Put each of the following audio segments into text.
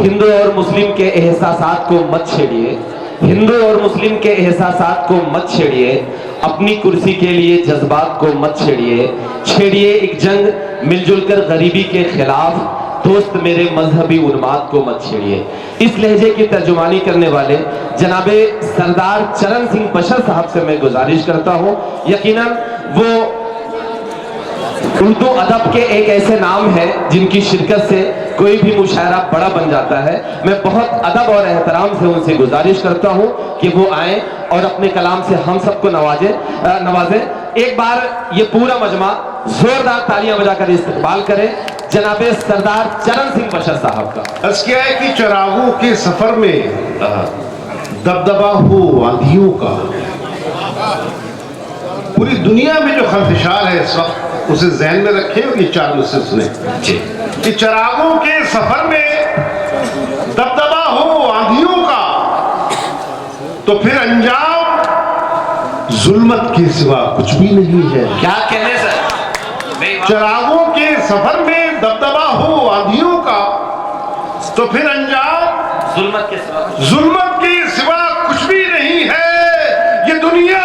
हिंदू और मुस्लिम के एहसासात को मत छेड़िए, हिंदू और मुस्लिम के एहसासात को मत छेड़िए, अपनी कुर्सी के लिए जज्बात को मत छेड़िए, छेड़िए एक जंग मिलजुल कर गरीबी के खिलाफ, दोस्त मेरे मजहबी उन्माद को मत छेड़िए। इस लहजे की तर्जुमानी करने वाले जनाबे सरदार चरण सिंह बशर साहब से मैं गुजारिश करता हूं। यकीनन वो उर्दू अदब के एक ऐसे नाम है जिनकी शिरकत से कोई भी मुशायरा बड़ा बन जाता है। मैं बहुत अदब और एहतराम से उनसे गुजारिश करता हूं कि वो आए और अपने कलाम से हम सबको नवाजे। एक बार ये पूरा मजमा जोरदार तालियां बजाकर इस्तकबाल करे जनाबे सरदार चरण सिंह बशर साहब का। अर्ज़ किया है कि चरागों के सफर में दबदबा हो आंधियों का। पूरी दुनिया में जो खलफिशार है इस वक्त उसे ज़हन में रखें और ये चार नुस्खे सुने कि चरागों के सफर में दबदबा हो आंधियों का, तो फिर अंजाम जुल्मत के सिवा कुछ भी नहीं है। क्या कहने सर? चरागों के सफर में दबदबा हो आंधियों का, तो फिर अंजाम जुल्मत के सिवा कुछ भी नहीं है। ये दुनिया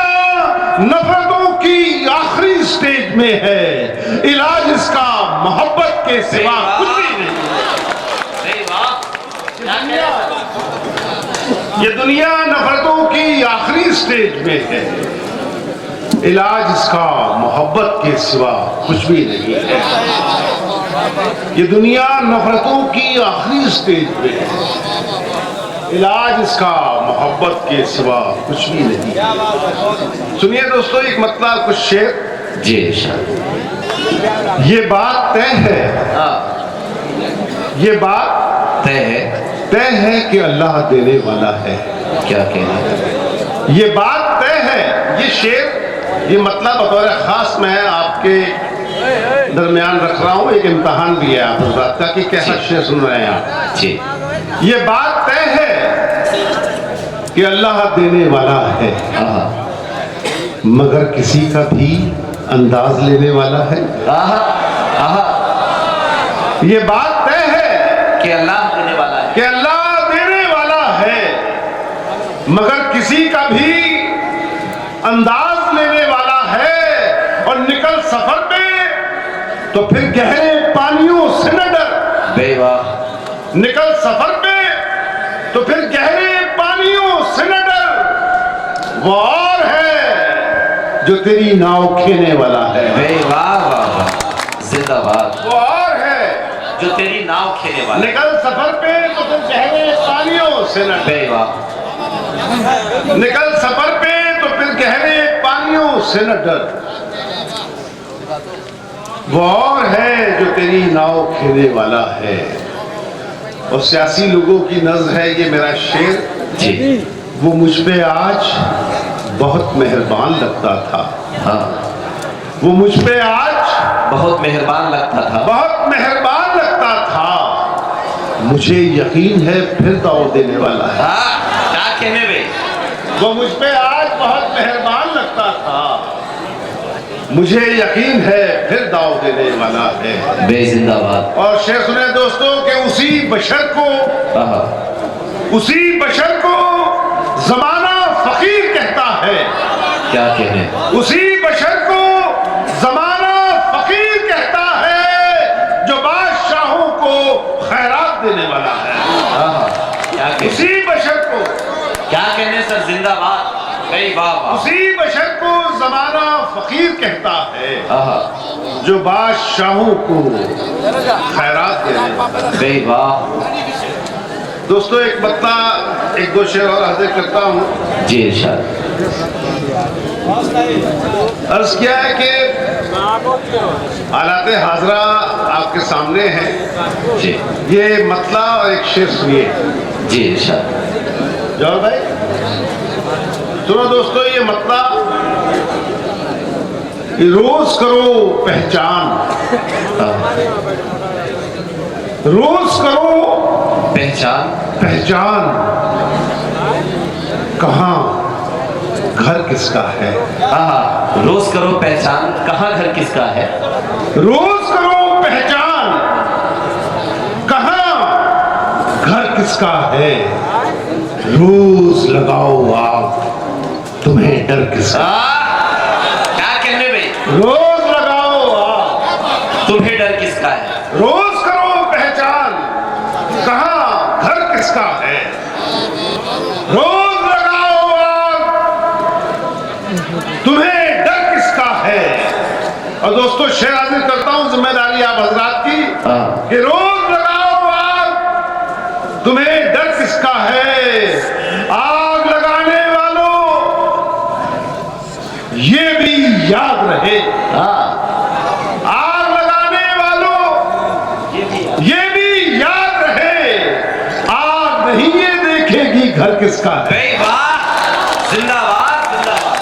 नफरतों की आखिरी स्टेज में है, इलाज इसका मोहब्बत के सिवा कुछ भी नहीं। ये दुनिया नफरतों की आखिरी स्टेज में है, इलाज इसका मोहब्बत के सिवा कुछ भी नहीं है। ये दुनिया नफरतों की आखिरी स्टेज में है, इलाज इसका मोहब्बत के सिवा कुछ भी नहीं। सुनिए दोस्तों, एक मतलब कुछ शेर जी। ये बात तय है, ये बात तय है कि अल्लाह देने वाला है। क्या कहना? ये बात तय है। ये शेर, ये मतलब बतौर खास मैं आपके दरमियान रख रहा हूँ। एक इम्तहान भी है आप बात का कि कैसा शेर सुन रहे हैं आप जी। ये बात तय है कि अल्लाह देने वाला है, मगर किसी का भी अंदाज लेने वाला है। ये बात तय है कि अल्लाह देने वाला है, कि अल्लाह देने वाला है, मगर किसी का भी अंदाज लेने वाला है। और निकल सफर पे तो फिर गहरे पानियों से न डर। बेवाह। निकल सफर पे तो फिर गहरे पानियों से न डर। वो और है जो तेरी नाव खेने वाला है। वाह वाह वाह, जिंदाबाद। वो और है जो तेरी नाव खेने वाला। निकल सफर पे तो फिर गहरे पानियों से न डर। वाह। निकल सफर पे तो फिर गहरे पानियों से न डर। वो और है जो तेरी नाव खेने वाला है। और सियासी लोगों की नज़्म है ये मेरा शेर जी। वो मुझ पे आज बहुत मेहरबान लगता था। वो मुझ पे आज बहुत मेहरबान लगता था, बहुत मेहरबान लगता था। मुझे यकीन है फिर दाव देने वाला है। क्या कहने बे? वो मुझ पे आज बहुत मेहरबान लगता था। मुझे यकीन है फिर दाव देने वाला है। बेजिंदाबाद। और शेर सुने दोस्तों कि उसी बशर को जमाना फकीर कहता है। क्या कहने? उसी बशर को जमाना फकीर कहता है, जो बादशाहों को खैरात देने वाला है। क्या कहने? उसी बशर को क्या कहने सर? जिंदाबाद। उसी बशर को जमाना फकीर कहता है, जो बादशाहों को खैरात देने वाला है। वाह। दोस्तों एक बत्ता एक दो शेर और हाजिर करता हूँ जी। इरशाद। अर्ज किया है कि हालात हाजरा आपके सामने है जी। ये मतला और एक शेर सुनिए जी। इरशाद। जवाब भाई सुनो दोस्तों, ये मतला, रोज करो पहचान, रोज करो पहचान, कहाँ घर किसका है। रोज करो पहचान, कहाँ घर किसका है। रोज करो पहचान, कहाँ घर किसका है, रोज लगाओ आग, तुम्हें डर किसका। क्या कहने भाई, रोज लगाओ आग, तुम्हें डर किसका है। रोज करो पहचान, कहाँ घर किसका है। रोज लगाओ आग, तुम्हें डर किसका है। और दोस्तों शेर हाजिर करता हूं, जिम्मेदारी आप हजरात की, कि रोज लगाओ आग, तुम्हें डर किसका है। आग लगाने वालों ये भी याद रहे, आग लगाने वालों ये भी याद रहे, आग नहीं ये देखेगी घर किसका है। भाई वाह, जिंदाबाद जिंदाबाद।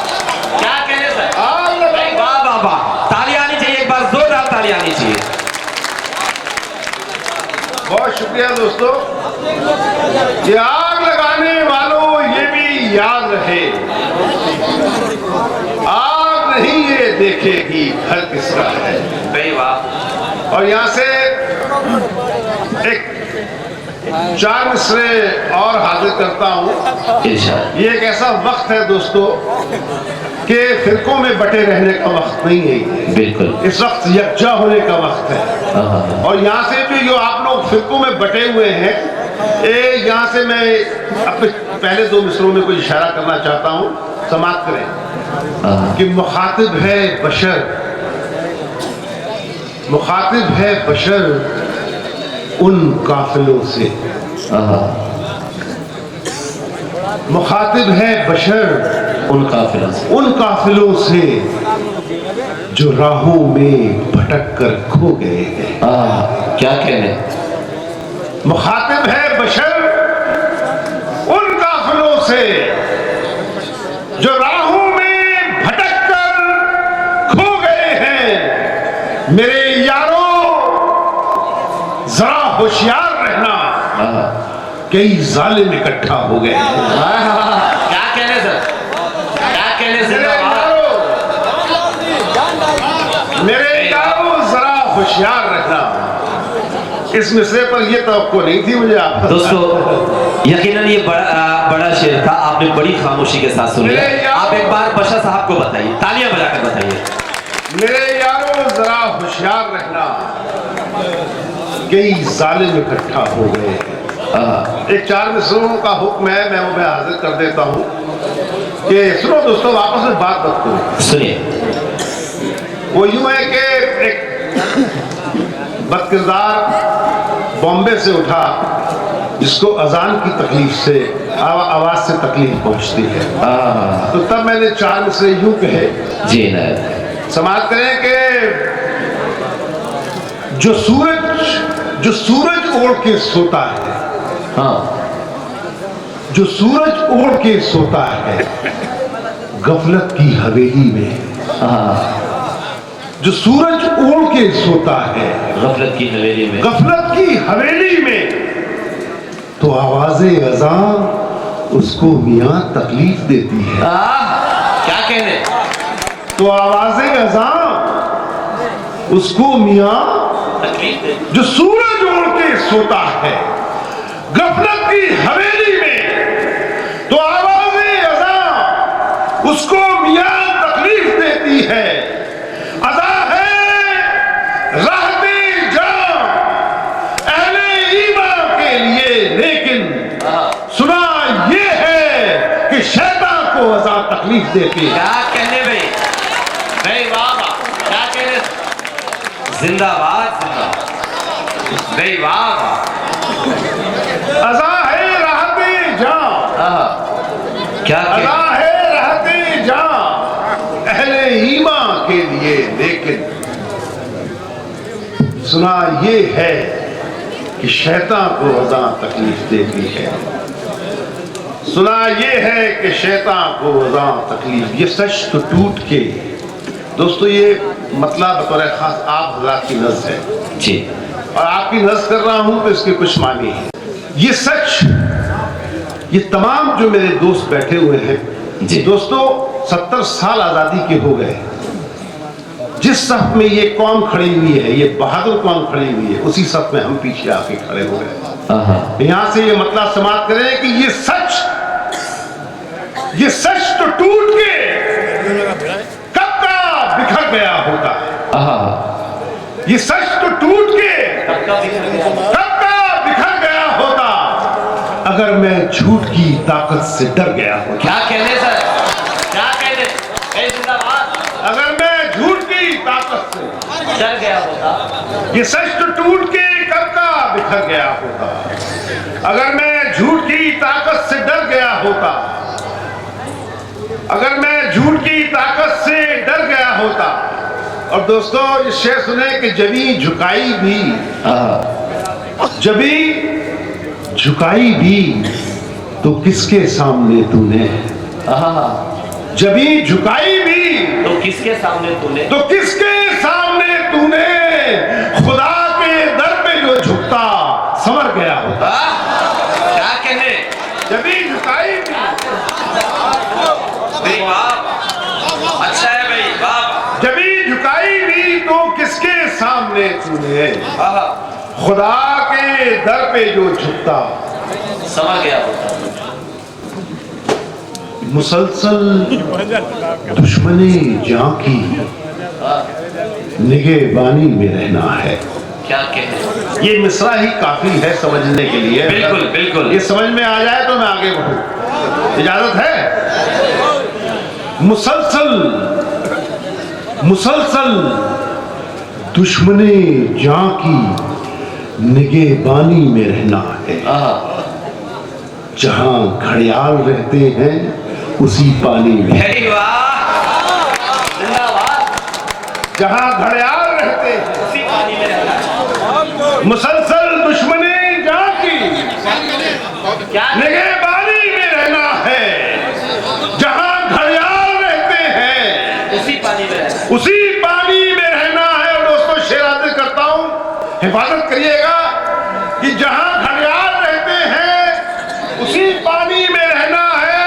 क्या कहने सर, आग लगा, भाई वाह वाह वाह, ताली आनी चाहिए, एक बार जोरदार ताली आनी चाहिए। बहुत शुक्रिया दोस्तों। ये आग लगाने वालों ये भी याद रहे, आग नहीं ये देखेगी घर किसका है। भाई वाह। और यहां से एक 4 मिसरे और हाजिर करता हूं। इरशाद। ये एक ऐसा वक्त है दोस्तों कि फिरकों में बटे रहने का वक्त नहीं है ये। बिल्कुल। इस वक्त यकजा होने का वक्त है। और यहाँ से जो आप लोग फिरकों में बटे हुए हैं, यहाँ से मैं अपने पहले 2 मिसरों में कोई इशारा करना चाहता हूँ, समाप्त करें कि मुखातिब है बशर, मुखातिब है बशर उन काफिलों से, मुखातिब है बशर उन काफिलों से जो राहों में भटक कर खो गए हैं। क्या कहने, मुखातिब है बशर उन काफिलों से जो राहों में भटक कर खो गए हैं। मेरे यारों जरा होशियार रहना, कई जालिम इकट्ठा हो गए हैं। क्या कहने सर, क्या कहने मेरे यारों जरा होशियार रहना। इस मिसरे पर यह तवक्को नहीं थी मुझे आप दोस्तों, यकीनन ये बड़ा शेर था, आपने बड़ी खामोशी के साथ सुन लिया। आप एक बार बशा साहब को बताइए, तालियां बजाकर बताइए। मेरे यारों जरा होशियार रहना, कई जालिम इकट्ठा हो गए। एक 4 मिसरों का हुक्म है, मैं वो हाजिर कर देता हूँ कि सुनो दोस्तों, आपस में बात मत करो, सुनिए। वो यूं है कि एक बदकिरदार बॉम्बे से उठा, जिसको अजान की तकलीफ से, आवाज से तकलीफ पहुंचती है। तो तब मैंने 4 मिसरे यूं कहे, जी ना, समाप्त करें कि जो सूरज ओढ़ के सोता है, जो सूरज ओढ़ के सोता है गफलत की हवेली में, जो सूरज ओढ़ के सोता है गफलत की हवेली में, गफलत की हवेली में, तो आवाज़े अज़ान उसको मियाँ तकलीफ देती है। क्या कहने, तो आवाज़े अज़ान उसको मियाँ तकलीफ दे, जो सूरज ओढ़ के सोता है गफलत की हवेली में, तो आवाज़े अज़ान उसको मियाँ तकलीफ देती है। अज़ा है रहते जान अहले ईमान के लिए, लेकिन सुना ये है कि शैतान को अज़ा तकलीफ देती है। क्या कहने भाई, भाई वाह वाह, क्या कहने, जिंदाबाद जिंदाबाद, भाई वाह वाह। अज़ा है रहते जान, क्या अज़ा है रहते जान अहले ईमान के लिए, लेकिन सुना ये है कि शैतान को अज़ा तकलीफ देती है। सुना ये है कि शैतान को अज़ा तकलीफ, ये सच तो टूट के, दोस्तों ये मतलब बतौर खास आप हज़रात की नज़्म है जी, और आपकी नज़्म कर रहा हूं तो इसके कुछ मानी है। ये सच, ये तमाम जो मेरे दोस्त बैठे हुए हैं जी, दोस्तों 70 साल आज़ादी के हो गए, जिस सफ में ये कौम खड़ी हुई है, ये बहादुर कौम खड़ी हुई है, उसी सफ में हम पीछे आके खड़े हो गए। यहां से ये मतलब समाप्त करें कि ये सच तो टूट के कब का बिखर गया होता। ये सच तो टूट के कब का बिखर गया होता, अगर मैं झूठ की ताकत से डर गया होता। क्या कहने सर, क्या कहने, जिंदाबाद। अगर मैं झूठ की ताकत से डर गया होता, ये सच तो टूट के कब का बिखर गया होता, अगर मैं झूठ की ताकत से डर गया होता, अगर मैं झूठ की ताकत से डर गया होता। और दोस्तों ये शेर सुने कि जबी झुकाई भी, जबी झुकाई भी तो किसके सामने तूने, जबी झुकाई भी तो किसके सामने तूने, तो किसके सामने तूने, खुदा के दर पे जो झुकता संवर गया होता। क्या कहने, जबी झुकाई भी। अच्छा है भाई, बाप। जबी झुकाई भी तो किसके सामने तूने, खुदा के दर पे जो झुकता समझ गया होता। मुसलसल दुश्मने जां की निगहबानी में रहना है। क्या कहने, ये मिसरा ही काफी है समझने के लिए। बिल्कुल बिल्कुल, ये समझ में आ जाए तो मैं आगे बढ़ूं, इजाजत है। मुसलसल दुश्मने जां की निगहबानी में रहना है। जहां घड़ियाल रहते हैं उसी पानी में, जहां घड़ियाल रहते हैं उसी पानी में रहना है। मुसलसल दुश्मने जां की क्या निगहबानी में रहना है। जहां घड़ियाल रहते हैं उसी पानी में रहना, उसी पानी में रहना है। और दोस्तों शेर हाजिर करता हूं, हिफाजत करिएगा कि जहां घड़ियाल रहते हैं उसी पानी में रहना है।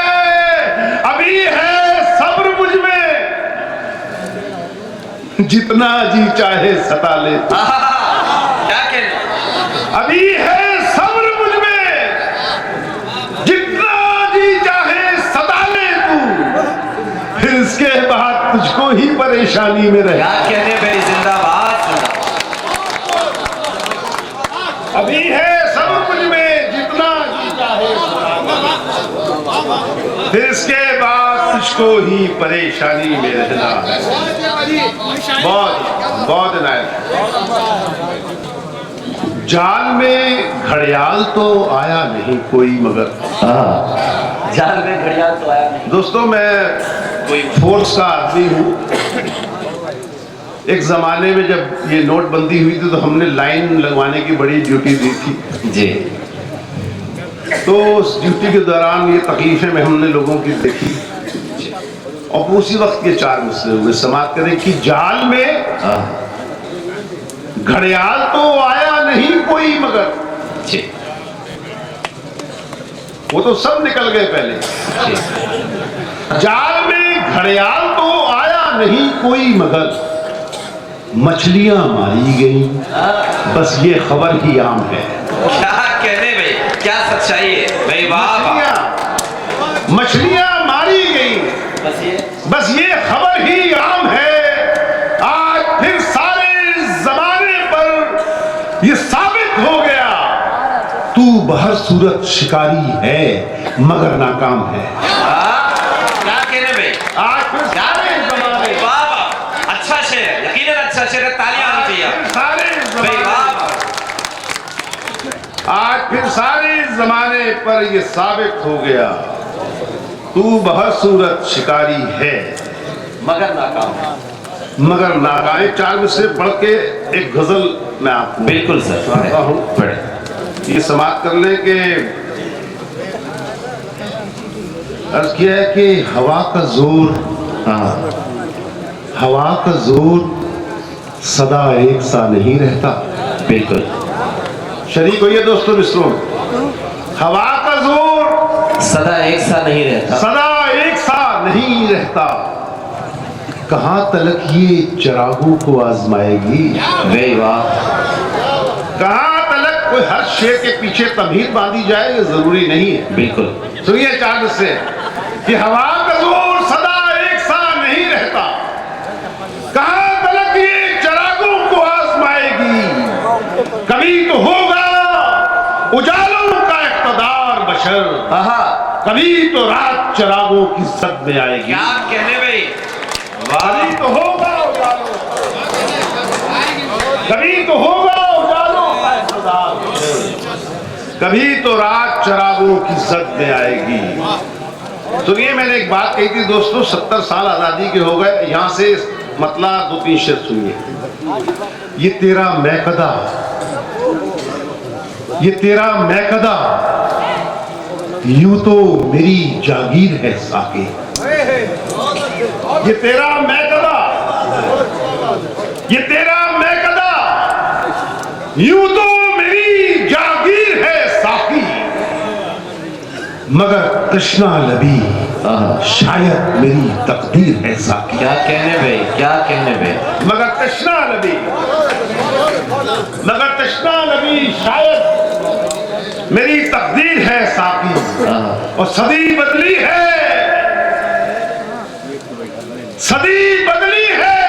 अभी है सब्र मुझ में, जितना जी चाहे सता ले। क्या कहने, अभी है सब्र मुझ में, जितना जी चाहे सता ले तू, फिर इसके बाद तुझको ही परेशानी में रहे। क्या कहने भाई, जिंदाबाद। अभी है सब्र मुझ में, जितना जी चाहे फिर इसके बाद तुझको ही परेशानी में रहना है। बहुत इनायत। जाल में घड़ियाल तो आया नहीं कोई मगर, जाल में घड़ियाल तो आया नहीं। दोस्तों मैं कोई फोर्स का आदमी हूँ। एक जमाने में जब ये नोटबंदी हुई थी तो हमने लाइन लगवाने की बड़ी ड्यूटी दी थी जी। तो उस ड्यूटी के दौरान ये तकलीफें में हमने लोगों की देखी और उसी वक्त के चार मसले हुए। समाप्त करें कि जाल में घड़ियाल तो आया नहीं कोई मगर, जी। वो तो सब निकल गए पहले। जाल में घड़ियाल तो आया नहीं कोई मगर, मछलियां मारी गई बस ये खबर ही आम है। क्या कहने भाई, क्या सच्चाई है भाई, वाह। मछलियां मारी गई बस ये खबर ही आम है। आज फिर सारे जमाने पर ये साबित हो गया, तू बहर सूरत शिकारी है मगर नाकाम है। क्या कहने भाई, आज फिर सारे जमाने, वाह। अच्छा शेर, यकीनन अच्छा शेर है, तालियां आनी चाहिए सारे भाई, वाह। आज फिर सारे जमाने पर ये साबित हो गया, तू बहर सूरत शिकारी है मगर नाकाम, मगर नाकाम। चार में से पढ़ के एक गजल मैं आपको बिल्कुल सर सुनाता हूँ, पढ़े। ये समाप्त कर ले के अर्ज किया है कि हवा का जोर, हवा का जोर सदा एक सा नहीं रहता। बिल्कुल शरीक होइए दोस्तों मित्रों, हवा का जोर सदा एक सा नहीं रहता, सदा एक सा नहीं रहता। कहां तलक ये चिरागों को आजमाएगी। वे वाह, कहां तलक कोई हर शेर के पीछे तमहीद बांधी जाए ये जरूरी नहीं है। बिल्कुल। सुनिए चांद से कि हवा का जोर सदा एक सा नहीं रहता, कहां तलक ये चिरागों को आजमाएगी। कभी तो होगा उजालों का इक़्तिदार बशर, आहा, कभी तो रात चिरागों की सद में आएगी। क्या कहने भाई, कभी तो होगा उजालों, कभी तो होगा उजालों का इक़्तिदार बशर, कभी तो रात चिरागों की सद में आएगी। सुनिए, मैंने एक बात कही थी दोस्तों, 70 साल आजादी के हो गए। यहां से मतलब 2-3 शेर सुनिए। ये तेरा मैकदा, ये तेरा मैकदा यूं तो मेरी जागीर है साके। ये तेरा मैकदा, ये तेरा मैकदा यूं तो मेरी जागीर है साकी, मगर तृष्णा लबी शायद मेरी तकदीर है साकी। क्या कहने भाई, क्या कहने भाई, मगर तृष्णा लबी, मगर तृष्णा लबी शायद मेरी तकदीर है साकी। और सदी बदली है, सदी बदली है,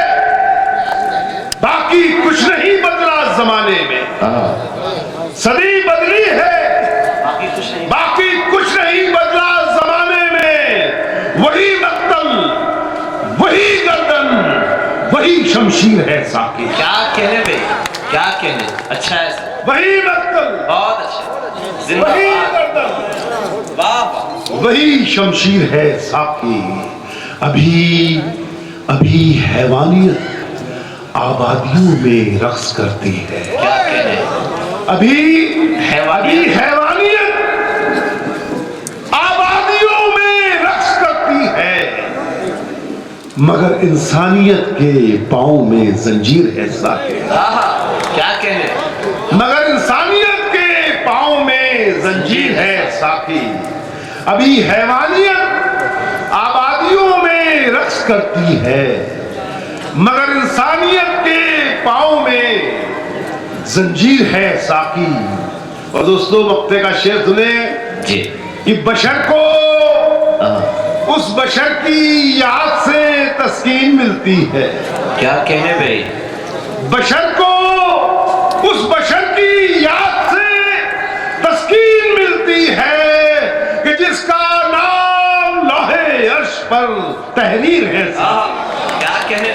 बाकी कुछ नहीं बदला जमाने में। सदी बदली है, बाकी कुछ नहीं बदला जमाने में। वही मक्तल, वही गर्दन, वही शमशीर है साकी। क्या कहने भाई, क्या कहने, अच्छा है सर, वही मक्तल, बहुत अच्छा, वही जिंदाबाद, गर्दन, वाह, वही शमशीर है साकी। अभी अभी हैवानियत आबादियों में रक्स करती है। क्या कहने, अभी हैवानियत, हैवानियत आबादियों में रक्स करती है, मगर इंसानियत के पांव में जंजीर है साके। आहा, क्या कहने, मगर इंसानियत के पांव में जंजीर है साकी। अभी हैवानियत आबादियों में रक्स करती है, मगर इंसानियत के पांव में जंजीर है साकी। और दोस्तों, मक्ते का शेर सुने जी, कि बशर को उस बशर की याद से तस्कीन मिलती है। क्या कहने भाई, बशर को उस बशर की याद से तस्कीन मिलती है कि जिसका नाम लौहे अर्श पर तहरीर है। आहा, क्या कहने।